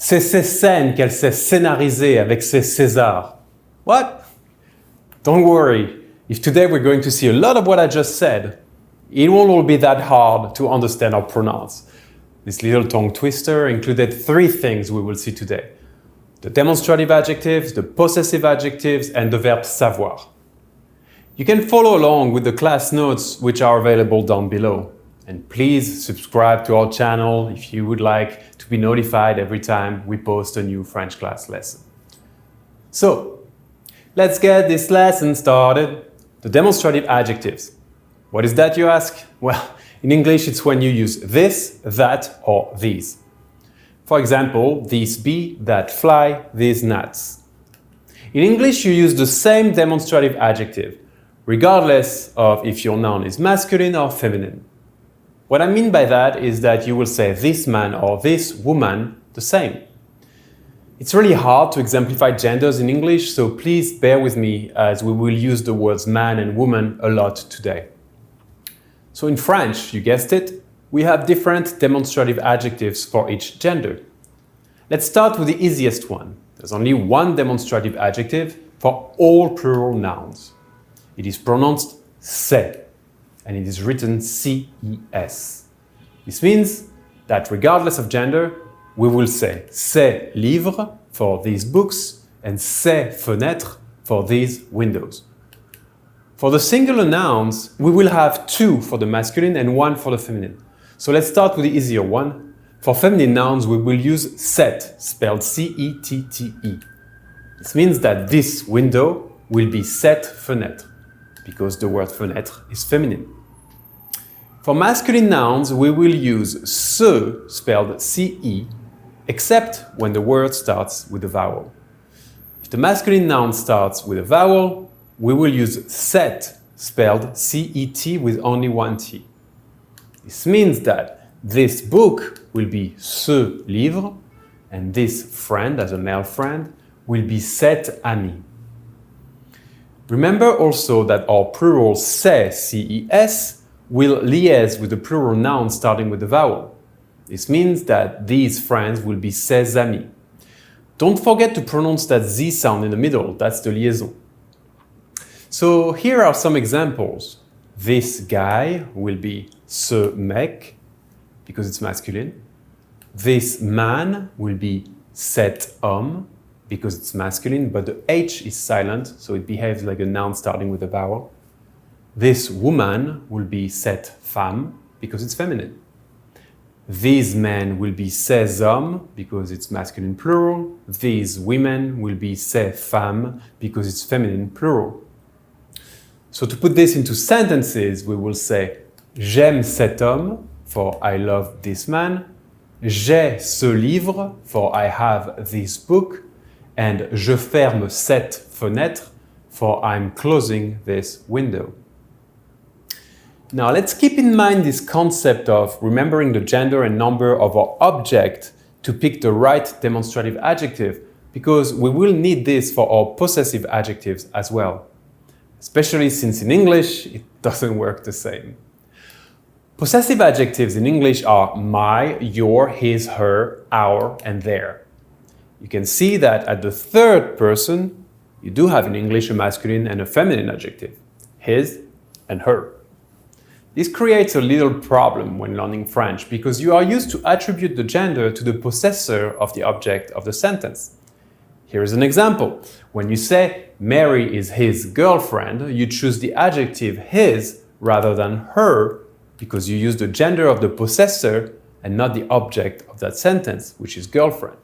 C'est ces scènes qu'elle s'est scénarisées avec ses Césars. What? Don't worry. If today we're going to see a lot of what I just said, it won't all be that hard to understand or pronounce. This little tongue twister included 3 things we will see today: the demonstrative adjectives, the possessive adjectives, and the verb savoir. You can follow along with the class notes which are available down below. And please subscribe to our channel if you would like to be notified every time we post a new French class lesson. So, let's get this lesson started. The demonstrative adjectives. What is that, you ask? Well, in English it's when you use this, that, or these. For example, these bee, that fly, these gnats. In English you use the same demonstrative adjective, regardless of if your noun is masculine or feminine. What I mean by that is that you will say this man or this woman the same. It's really hard to exemplify genders in English, so please bear with me as we will use the words man and woman a lot today. So in French, you guessed it, we have different demonstrative adjectives for each gender. Let's start with the easiest one. There's only one demonstrative adjective for all plural nouns. It is pronounced c'est, and it is written C-E-S. This means that regardless of gender, we will say ces livres for these books and ces fenêtres for these windows. For the singular nouns, we will have 2 for the masculine and 1 for the feminine. So let's start with the easier one. For feminine nouns, we will use cette, spelled C-E-T-T-E. This means that this window will be cette fenêtre, because the word fenêtre is feminine. For masculine nouns, we will use ce, spelled C-E, except when the word starts with a vowel. If the masculine noun starts with a vowel, we will use cette, spelled C-E-T with only 1 T. This means that this book will be ce livre, and this friend, as a male friend, will be cet ami. Remember also that our plural ces, C-E-S, will liaise with the plural noun starting with the vowel. This means that these friends will be ses amis. Don't forget to pronounce that Z sound in the middle, that's the liaison. So here are some examples. This guy will be ce mec, because it's masculine. This man will be cet homme, because it's masculine, but the H is silent, so it behaves like a noun starting with a vowel. This woman will be cette femme, because it's feminine. These men will be ces hommes, because it's masculine plural. These women will be ces femmes, because it's feminine plural. So to put this into sentences, we will say j'aime cet homme, for I love this man. J'ai ce livre, for I have this book. And je ferme cette fenêtre, for I'm closing this window. Now let's keep in mind this concept of remembering the gender and number of our object to pick the right demonstrative adjective, because we will need this for our possessive adjectives as well. Especially since in English it doesn't work the same. Possessive adjectives in English are my, your, his, her, our, and their. You can see that at the third person, you do have in English a masculine and a feminine adjective, his and her. This creates a little problem when learning French because you are used to attribute the gender to the possessor of the object of the sentence. Here is an example. When you say Mary is his girlfriend, you choose the adjective his rather than her because you use the gender of the possessor and not the object of that sentence, which is girlfriend.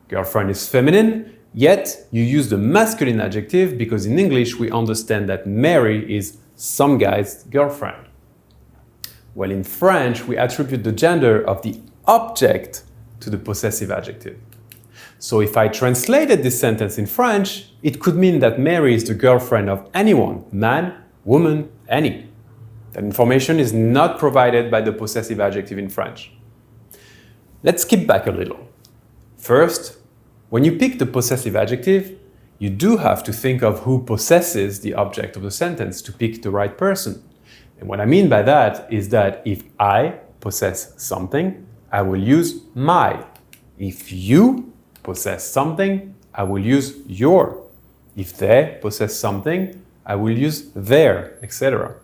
Girlfriend is feminine, yet you use the masculine adjective because in English we understand that Mary is some guy's girlfriend. Well, in French, we attribute the gender of the object to the possessive adjective. So if I translated this sentence in French, it could mean that Mary is the girlfriend of anyone, man, woman, any. That information is not provided by the possessive adjective in French. Let's skip back a little. First, when you pick the possessive adjective, you do have to think of who possesses the object of the sentence to pick the right person. And what I mean by that is that if I possess something, I will use my If you possess something, I will use your. If they possess something, I will use their, etc.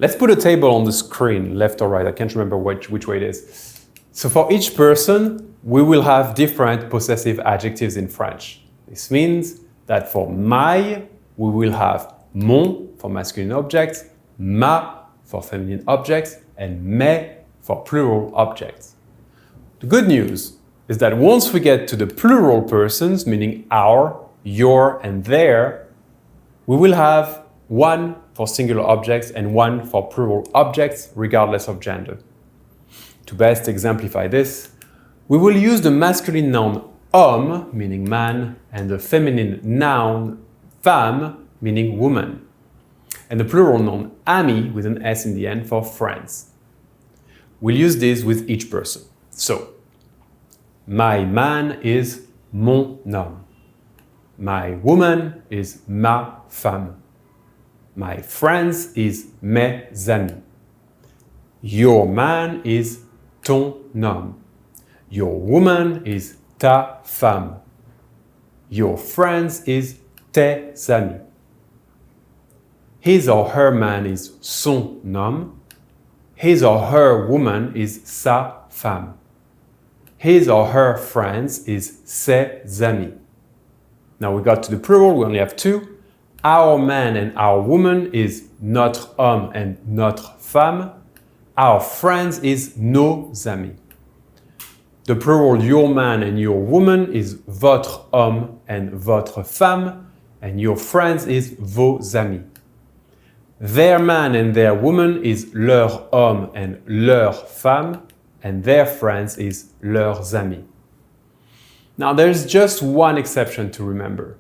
Let's put a table on the screen, left or right. I can't remember which way it is. So for each person, we will have different possessive adjectives in French. This means that for my, we will have mon for masculine objects, ma for feminine objects, and mes for plural objects. The good news is that once we get to the plural persons, meaning our, your, and their, we will have one for singular objects and one for plural objects, regardless of gender. To best exemplify this, we will use the masculine noun homme, meaning man, and the feminine noun femme, meaning woman, and the plural noun ami with an S in the end for friends. We'll use this with each person. So, my man is mon homme. My woman is ma femme. My friends is mes amis. Your man is ton homme. Your woman is ta femme. Your friends is tes amis. His or her man is son homme. His or her woman is sa femme. His or her friends is ses amis. Now we got to the plural, we only have two. Our man and our woman is notre homme and notre femme. Our friends is nos amis. The plural your man and your woman is votre homme and votre femme, and your friends is vos amis. Their man and their woman is leur homme and leur femme, and their friends is leurs amis. Now there's just one exception to remember.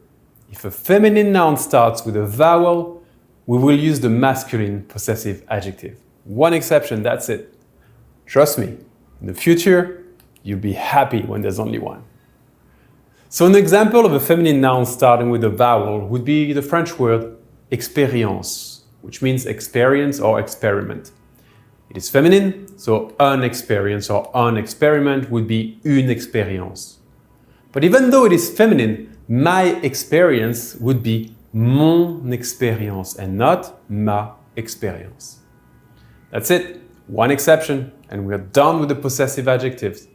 If a feminine noun starts with a vowel, we will use the masculine possessive adjective. One exception, that's it. Trust me, in the future, you'll be happy when there's only one. So an example of a feminine noun starting with a vowel would be the French word expérience, which means experience or experiment. It is feminine, so un experience or un experiment would be une expérience. But even though it is feminine, my experience would be mon expérience and not ma expérience. That's it, one exception, and we're done with the possessive adjectives.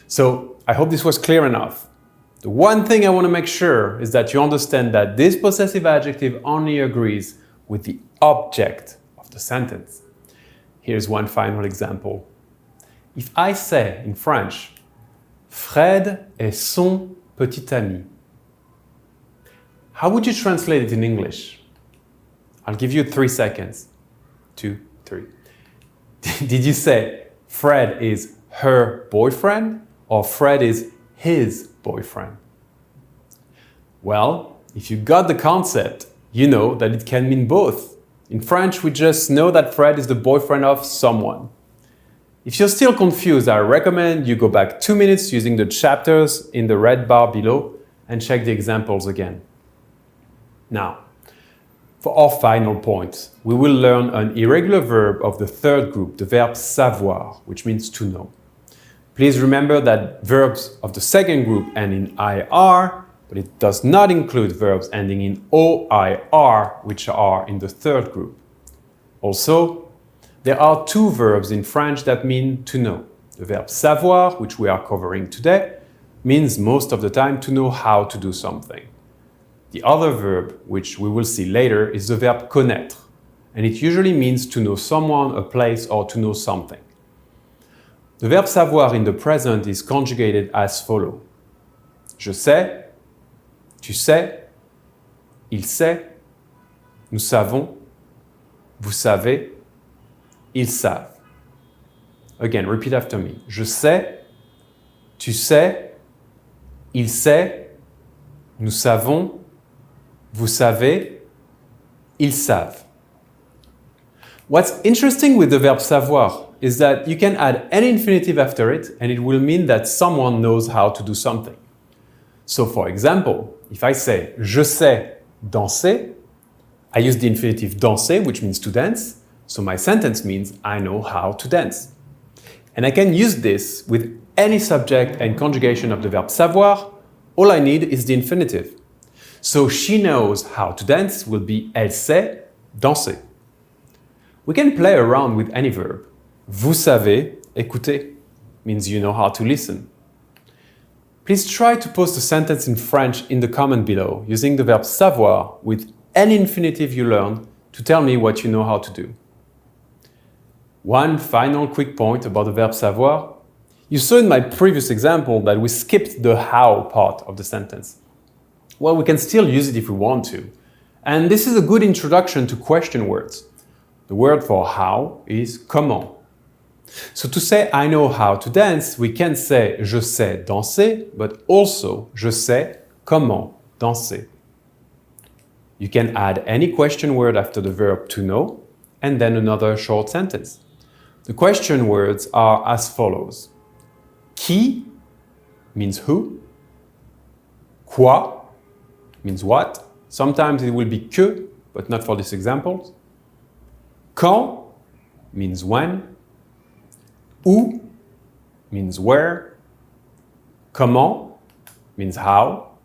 So I hope this was clear enough. The one thing I want to make sure is that you understand that this possessive adjective only agrees with the object of the sentence. Here's one final example. If I say in French, Fred est son petit ami, how would you translate it in English? I'll give you 3 seconds. 2, 3. Did you say Fred is her boyfriend or Fred is his boyfriend? Well, if you got the concept, you know that it can mean both. In French, we just know that Fred is the boyfriend of someone. If you're still confused, I recommend you go back 2 minutes using the chapters in the red bar below and check the examples again. Now, for our final point, we will learn an irregular verb of the third group, the verb savoir, which means to know. Please remember that verbs of the second group end in IR, but it does not include verbs ending in OIR, which are in the third group. Also, there are 2 verbs in French that mean to know. The verb savoir, which we are covering today, means most of the time to know how to do something. The other verb, which we will see later, is the verb connaître, and it usually means to know someone, a place, or to know something. The verb savoir in the present is conjugated as follows. Je sais, tu sais, il sait, nous savons, vous savez, ils savent. Again, repeat after me. Je sais, tu sais, il sait, nous savons, vous savez, ils savent. What's interesting with the verb savoir is that you can add any infinitive after it and it will mean that someone knows how to do something. So for example, if I say je sais danser, I use the infinitive danser, which means to dance, so my sentence means I know how to dance. And I can use this with any subject and conjugation of the verb savoir, all I need is the infinitive. So she knows how to dance will be elle sait danser. We can play around with any verb. Vous savez écouter means you know how to listen. Please try to post a sentence in French in the comment below using the verb savoir with any infinitive you learn to tell me what you know how to do. One final quick point about the verb savoir. You saw in my previous example that we skipped the how part of the sentence. Well, we can still use it if we want to. And this is a good introduction to question words. The word for how is comment. So to say I know how to dance, we can say je sais danser, but also je sais comment danser. You can add any question word after the verb to know, and then another short sentence. The question words are as follows. Qui means who. Quoi means what. Sometimes it will be que, but not for this example. Quand means when. Où means where. Comment means how.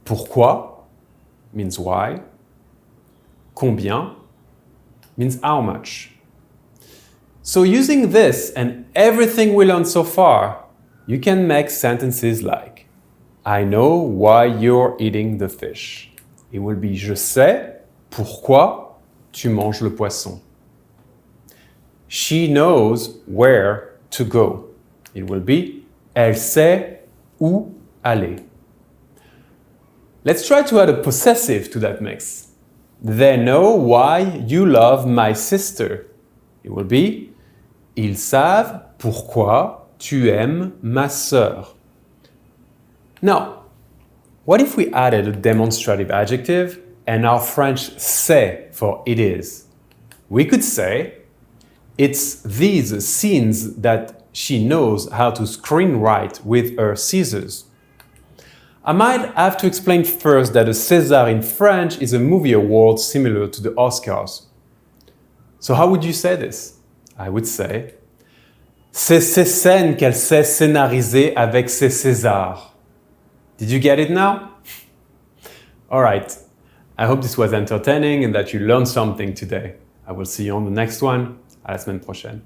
Pourquoi means why. Combien means how much. So using this and everything we learned so far, you can make sentences like I know why you're eating the fish. It will be je sais pourquoi tu manges le poisson. She knows where to go. It will be elle sait où aller. Let's try to add a possessive to that mix. They know why you love my sister. It will be ils savent pourquoi tu aimes ma sœur. Now, what if we added a demonstrative adjective and our French c'est for it is? We could say it's these scenes that she knows how to screenwrite with her scissors. I might have to explain first that a César in French is a movie award similar to the Oscars. So how would you say this? I would say c'est ces scènes qu'elle sait scénariser avec ses Césars. Did you get it now? Alright, I hope this was entertaining and that you learned something today. I will see you on the next one. À la semaine prochaine.